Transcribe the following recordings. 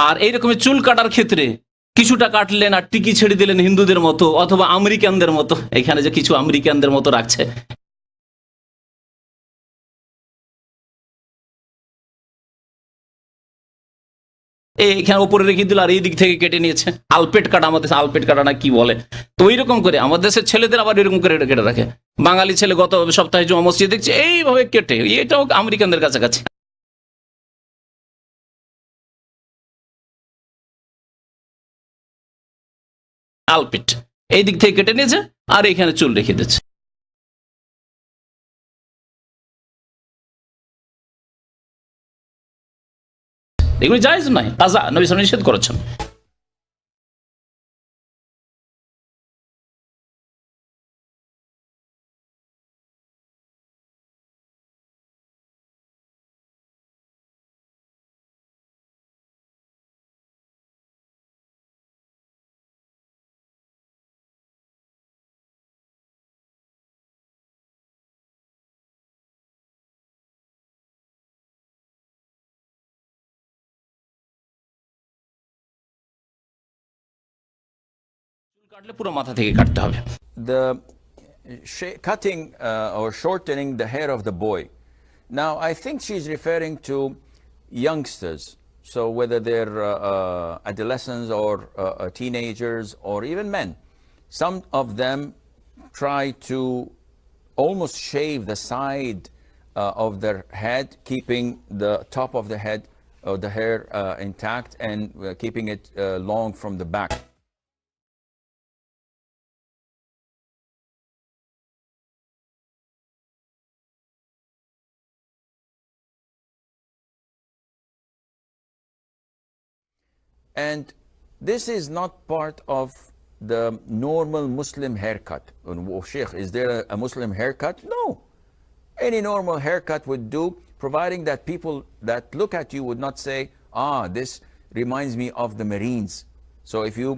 আর এইরকমের চুল কাটার ক্ষেত্রে কিছুটা কাটলেন আর টিকি ছেড়ে দিলেন হিন্দুদের মতো অথবা আমেরিকানদের মতো, এখানে যে কিছু আমেরিকানদের মতো রাখছে, এখানে উপরে রেখে দিল আর এই দিক থেকে কেটে নিয়েছে, আলপেট কাটা, আমাদের আলপেট কাটা না কি বলে, তো ওই রকম করে আমাদের দেশের ছেলেদের আবার এরকম করে কেটে রাখে। বাঙালি ছেলে গত সপ্তাহে জুমা মসজিদে দেখছে এইভাবে কেটে, এটাও আমেরিকানদের কাছাকাছি। আলপেট এই দিক থেকে কেটে নিয়েছে আর এখানে চুল রেখে দিচ্ছে। এগুলি জায়েজ নয়, কাজা নবী সাল্লাল্লাহু আলাইহি ওয়াসাল্লাম নিষেধ করেছেন। চুল কাটলে পুরো মাথা থেকে কাটতে হবে। The cutting or shortening the hair of the boy. Now, I think she's referring to youngsters. So whether they're adolescents or teenagers or even men, some of them try to almost shave the side of their head, keeping the top of the head or the hair intact and keeping it long from the back. And this is not part of the normal Muslim haircut. Oh, Sheikh, is there a Muslim haircut? No. Any normal haircut would do, providing that people that look at you would not say, this reminds me of the Marines. So if you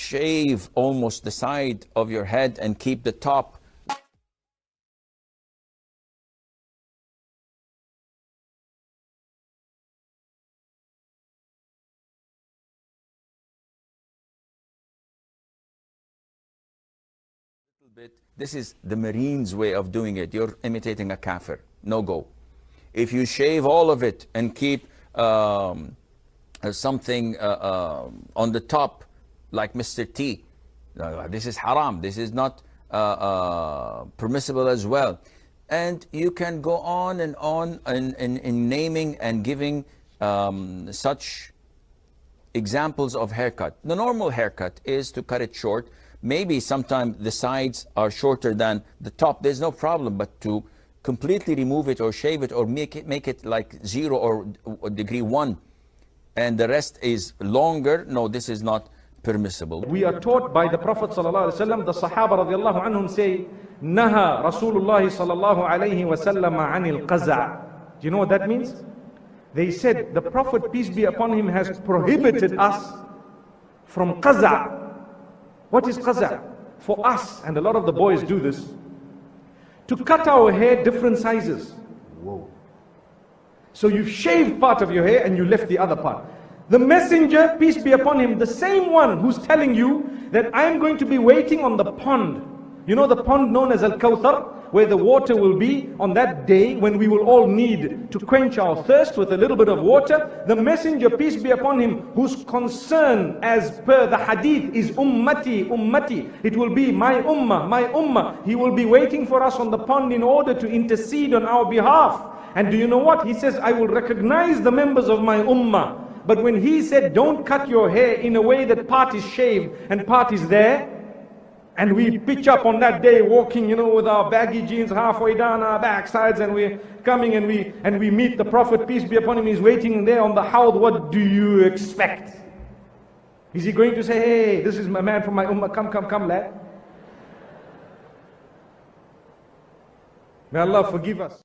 shave almost the side of your head and keep the top bit, this is the Marines' way of doing it. You're imitating a kafir. No go. If you shave all of it and keep something on the top, like Mr. T, this is haram. This is not permissible as well. And you can go on and on in naming and giving such examples of haircut. The normal haircut is to cut it short. Maybe sometimes the sides are shorter than the top. There's no problem, but to completely remove it or shave it or make it like 0 or degree 1 and the rest is longer, no, this is not permissible. We are taught by the Prophet sallallahu alaihi wasallam, the Sahaba radiallahu anhum say, Naha Rasulullah sallallahu alaihi wasallam anil qaza'. Do you know what that means? They said the Prophet, peace be upon him, has prohibited us from qaza'. What is qaza'? For us, and a lot of the boys do this, to cut our hair different sizes. Whoa. So you've shaved part of your hair and you left the other part. The messenger, peace be upon him, the same one who's telling you that I'm going to be waiting on the pond. You know the pond known as Al-Kawthar, where the water will be on that day when we will all need to quench our thirst with a little bit of water. The messenger, peace be upon him, whose concern as per the hadith is ummati, ummati. It will be my ummah, my ummah. He will be waiting for us on the pond in order to intercede on our behalf. And do you know what? He says, I will recognize the members of my ummah. But when he said, don't cut your hair in a way that part is shaved and part is there, and we pitch up on that day walking, you know, with our baggy jeans halfway down our backsides, and we're coming and we meet the Prophet, peace be upon him, he's waiting there on the hawd. What do you expect? Is he going to say, hey, this is my man from my ummah, come, lad? May Allah forgive us.